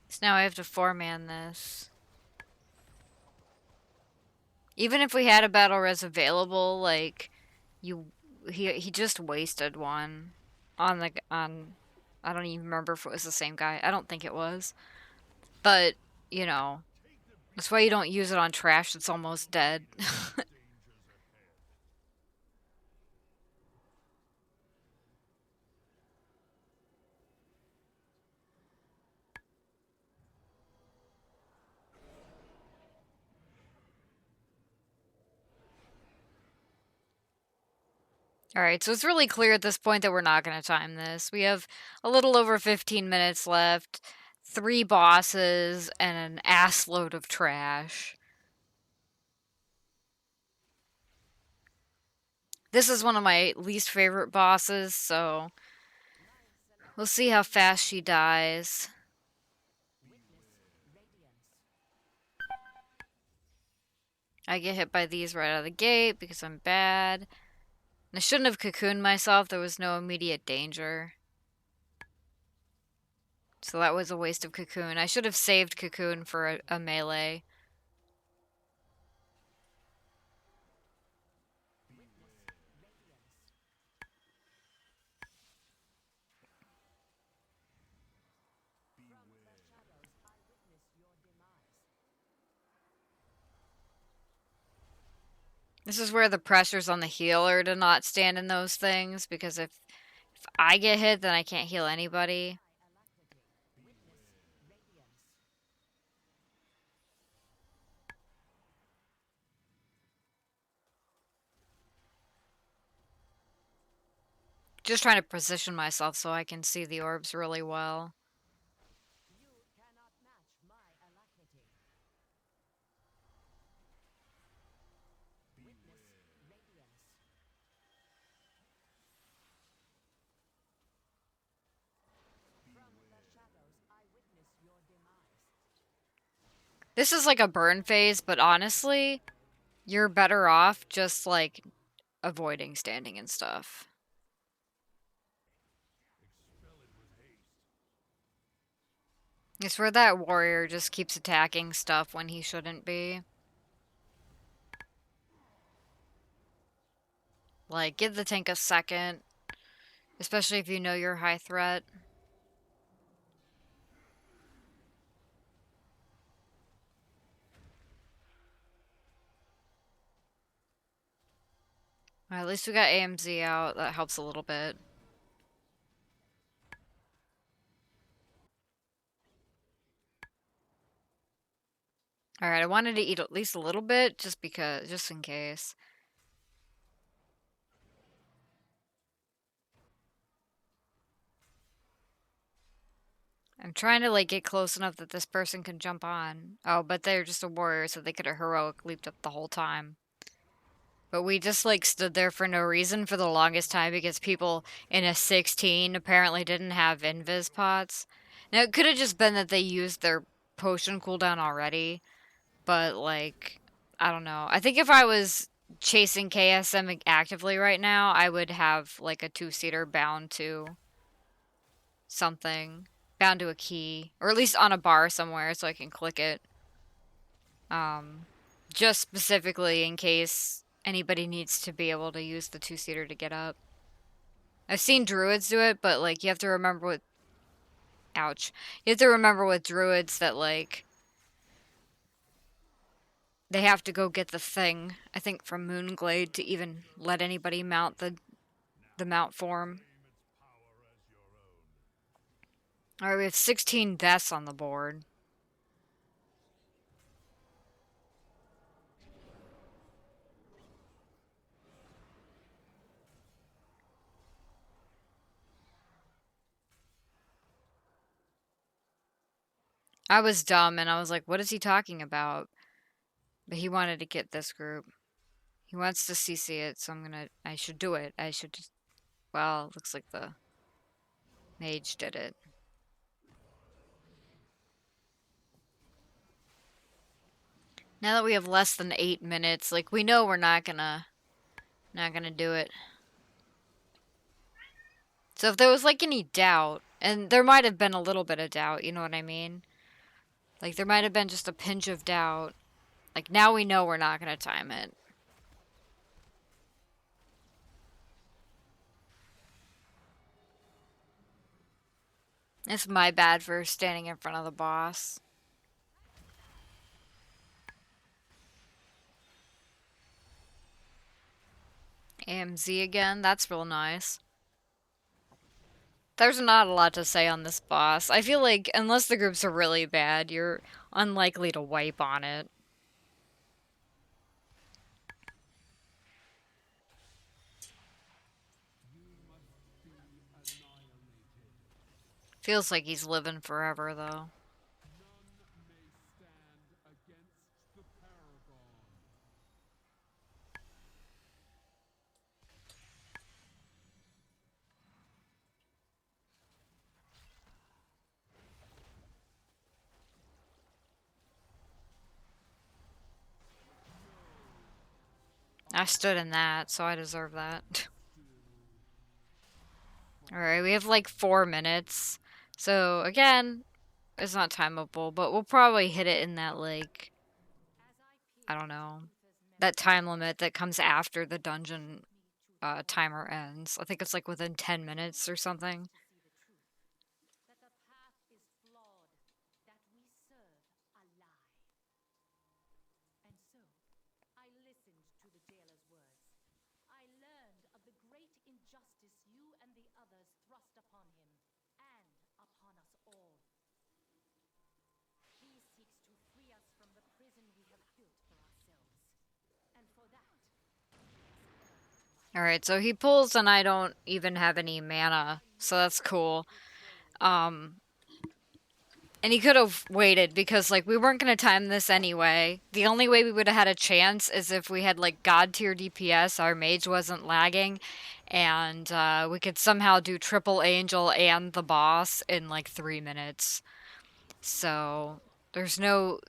[SPEAKER 1] So now I have to 4-man this. Even if we had a battle res available, like, he just wasted one on I don't even remember if it was the same guy. I don't think it was. But, you know, that's why you don't use it on trash that's almost dead. Alright, so it's really clear at this point that we're not going to time this. We have a little over 15 minutes left, 3 bosses, and an ass load of trash. This is one of my least favorite bosses, so we'll see how fast she dies. I get hit by these right out of the gate because I'm bad. And I shouldn't have cocooned myself. There was no immediate danger. So that was a waste of cocoon. I should have saved cocoon for a melee. This is where the pressure's on the healer to not stand in those things, because if I get hit, then I can't heal anybody. Just trying to position myself so I can see the orbs really well. This is like a burn phase, but honestly, you're better off just like avoiding standing and stuff. It's where that warrior just keeps attacking stuff when he shouldn't be. Like, give the tank a second, especially if you know you're high threat. Well, at least we got AMZ out. That helps a little bit. Alright, I wanted to eat at least a little bit just in case. I'm trying to like get close enough that this person can jump on. Oh, but they're just a warrior, so they could have heroic leaped up the whole time. But we just like stood there for no reason for the longest time because people in a 16 apparently didn't have invis pots. Now it could have just been that they used their potion cooldown already, but like I don't know. I think if I was chasing KSM actively right now, I would have like a 2-seater bound to something, bound to a key, or at least on a bar somewhere so I can click it. Just specifically in case anybody needs to be able to use the 2-seater to get up. I've seen druids do it, but like you have to remember with ouch. You have to remember with druids that like they have to go get the thing, I think from Moonglade to even let anybody mount the mount form. Alright, we have 16 deaths on the board. I was dumb and I was like, what is he talking about? But he wanted to get this group. He wants to CC it, so I should do it. I should just, well, looks like the mage did it. Now that we have less than 8 minutes, like, we know we're not gonna do it. So if there was, like, any doubt, and there might have been a little bit of doubt, you know what I mean? Like, there might have been just a pinch of doubt. Like, now we know we're not gonna time it. It's my bad for standing in front of the boss. AMZ again, that's real nice. There's not a lot to say on this boss. I feel like, unless the groups are really bad, you're unlikely to wipe on it. Feels like he's living forever, though. I stood in that, so I deserve that. Alright, we have like 4 minutes. So, again, it's not timeable, but we'll probably hit it in that, like, I don't know, that time limit that comes after the dungeon timer ends. I think it's like within 10 minutes or something. Alright, so he pulls and I don't even have any mana, so that's cool. And he could have waited because, like, we weren't going to time this anyway. The only way we would have had a chance is if we had, like, god tier DPS, our mage wasn't lagging, and we could somehow do triple angel and the boss in, like, 3 minutes. So, there's no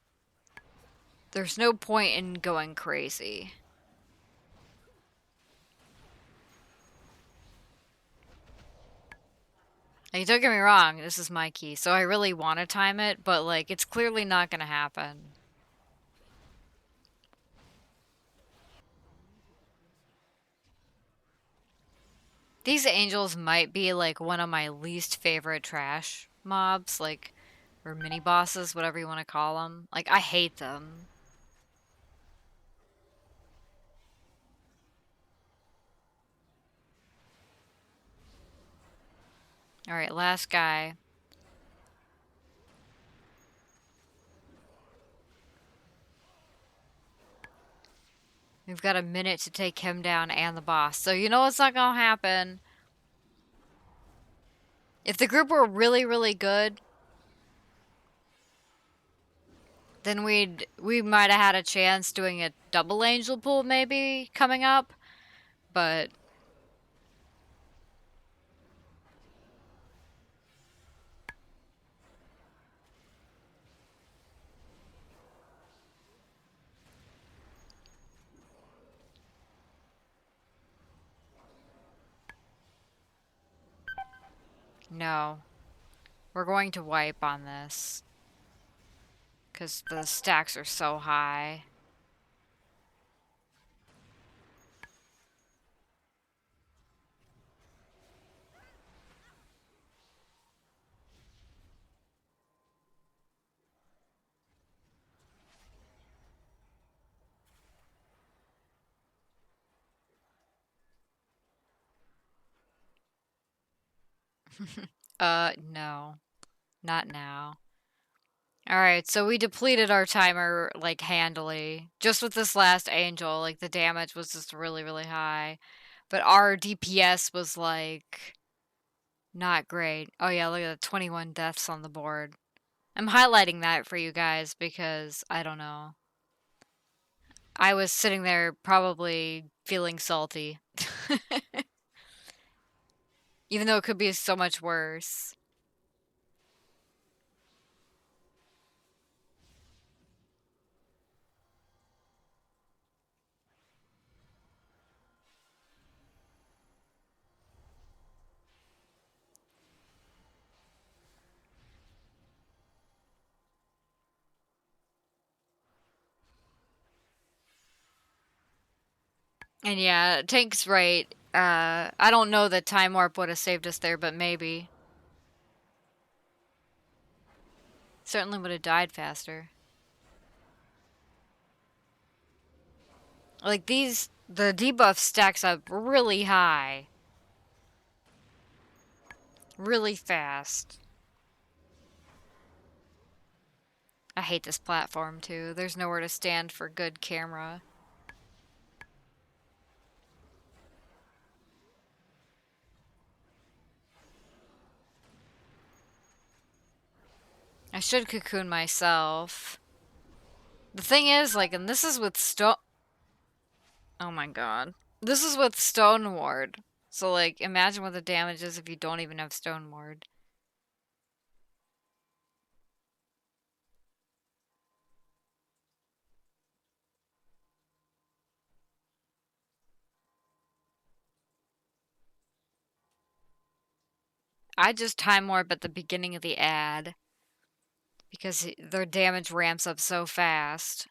[SPEAKER 1] point in going crazy. Like, don't get me wrong, this is my key, so I really want to time it, but, like, it's clearly not going to happen. These angels might be, like, one of my least favorite trash mobs, like, or mini bosses, whatever you want to call them. Like, I hate them. Alright, last guy. We've got a minute to take him down and the boss. So you know what's not gonna happen. If the group were really, really good, then we might have had a chance doing a double angel pool maybe coming up. But no. We're going to wipe on this. Because the stacks are so high. No. Not now. Alright, so we depleted our timer, like, handily. Just with this last angel, like, the damage was just really, really high. But our DPS was, like, not great. Oh yeah, look at the 21 deaths on the board. I'm highlighting that for you guys because, I don't know. I was sitting there probably feeling salty. Even though it could be so much worse. And yeah, Tank's right. I don't know that Time Warp would have saved us there, but maybe. Certainly would have died faster. Like these, the debuff stacks up really high. Really fast. I hate this platform too. There's nowhere to stand for good camera. I should cocoon myself. The thing is, like, and this is with stone. Oh my god. This is with Stone Ward. So, like, imagine what the damage is if you don't even have Stone Ward. I just Time Warp at the beginning of the ad. Because their damage ramps up so fast.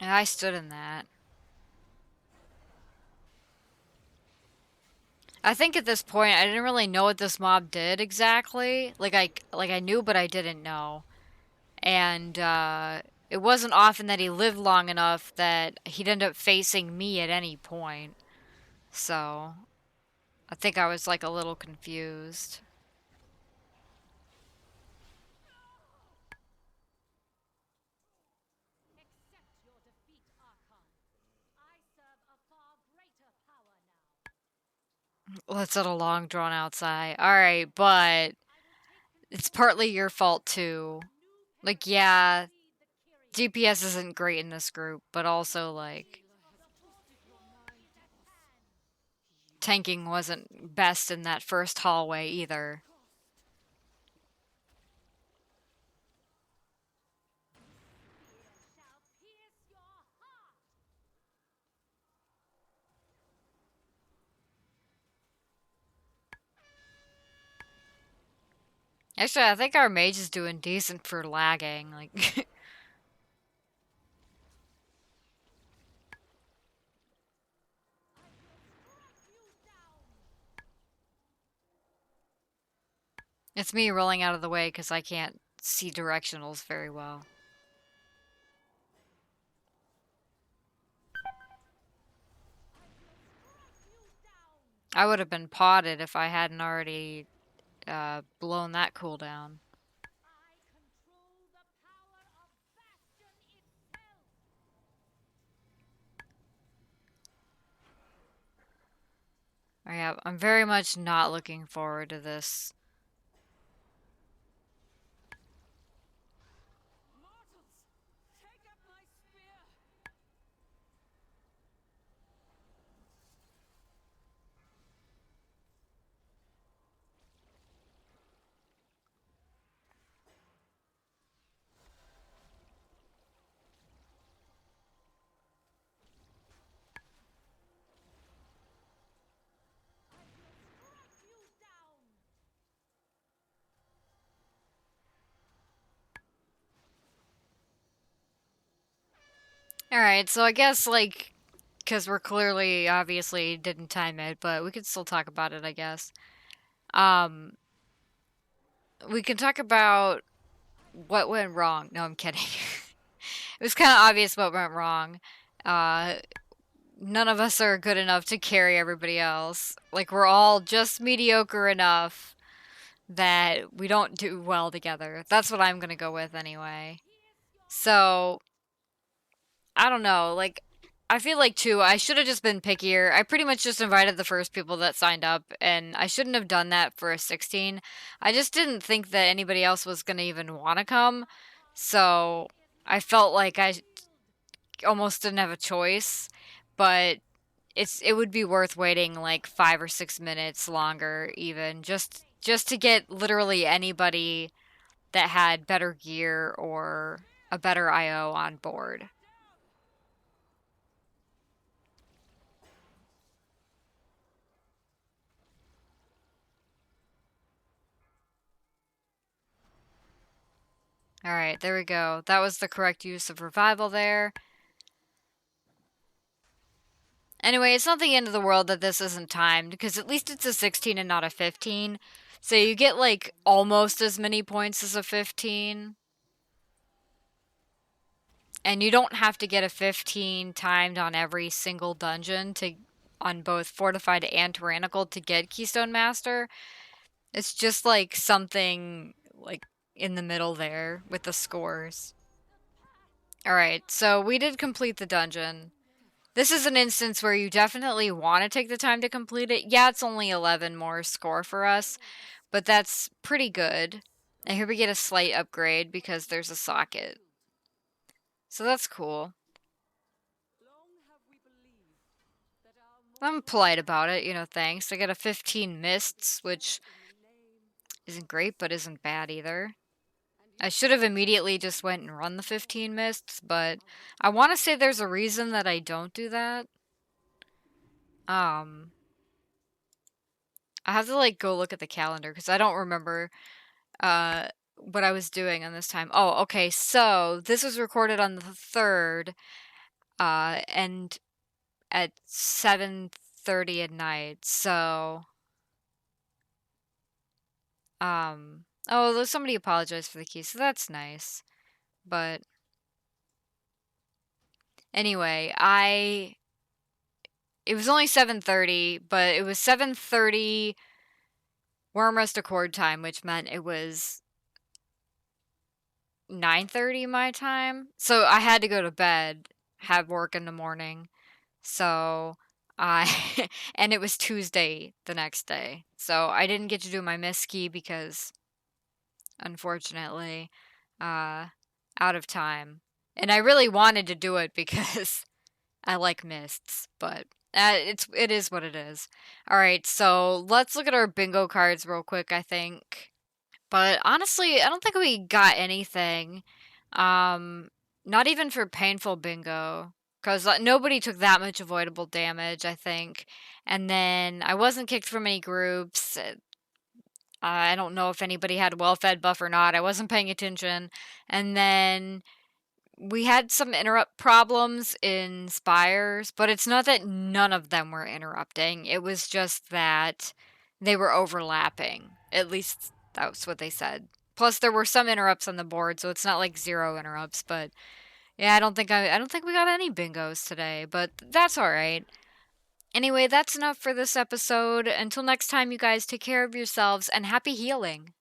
[SPEAKER 1] And I stood in that. I think at this point I didn't really know what this mob did exactly. Like I knew but I didn't know. And it wasn't often that he lived long enough that he'd end up facing me at any point. So I think I was like a little confused. Let's let a long drawn out sigh. Alright, but it's partly your fault too. Like, yeah, GPS isn't great in this group, but also, like, tanking wasn't best in that first hallway either. Actually, I think our mage is doing decent for lagging. Like, it's me rolling out of the way because I can't see directionals very well. I would have been potted if I hadn't already blown that cooldown. Yeah, I'm very much not looking forward to this. Alright, so I guess, like, because we're clearly, obviously, didn't time it, but we could still talk about it, I guess. We can talk about what went wrong. No, I'm kidding. It was kind of obvious what went wrong. Uh, None of us are good enough to carry everybody else. Like, we're all just mediocre enough that we don't do well together. That's what I'm gonna go with anyway. So, I don't know. Like, I feel like, too, I should have just been pickier. I pretty much just invited the first people that signed up, and I shouldn't have done that for a 16. I just didn't think that anybody else was gonna even want to come. So, I felt like I almost didn't have a choice. But it would be worth waiting like 5 or 6 minutes longer, even just to get literally anybody that had better gear or a better IO on board. Alright, there we go. That was the correct use of revival there. Anyway, it's not the end of the world that this isn't timed, because at least it's a 16 and not a 15. So you get like almost as many points as a 15. And you don't have to get a 15 timed on every single dungeon on both Fortified and Tyrannical to get Keystone Master. It's just like something like in the middle there with the scores. Alright, so we did complete the dungeon. This is an instance where you definitely want to take the time to complete it. Yeah, it's only 11 more score for us, but that's pretty good. And here we get a slight upgrade because there's a socket. So that's cool. I'm polite about it, thanks. I got a 15 mists, which isn't great, but isn't bad either. I should have immediately just went and run the 15 mists, but I want to say there's a reason that I don't do that. I have to, like, go look at the calendar, because I don't remember, what I was doing on this time. Oh, okay, so this was recorded on the 3rd, and at 7:30 at night, so... Oh, somebody apologized for the key, so that's nice. But anyway, it was only 7:30, but it was 7:30 Worm Rest Accord time, which meant it was 9:30 my time. So I had to go to bed, have work in the morning. So I and it was Tuesday the next day. So I didn't get to do my miss ski because unfortunately, out of time. And I really wanted to do it because I like mists, but it is what it is. All right, so let's look at our bingo cards real quick, I think. But honestly, I don't think we got anything. Not even for painful bingo, because nobody took that much avoidable damage, I think. And then I wasn't kicked from any groups. I don't know if anybody had a well-fed buff or not. I wasn't paying attention. And then we had some interrupt problems in Spires, but it's not that none of them were interrupting. It was just that they were overlapping. At least that's what they said. Plus, there were some interrupts on the board, so it's not like 0 interrupts. But yeah, I don't think we got any bingos today. But that's all right. Anyway, that's enough for this episode. Until next time, you guys take care of yourselves and happy healing.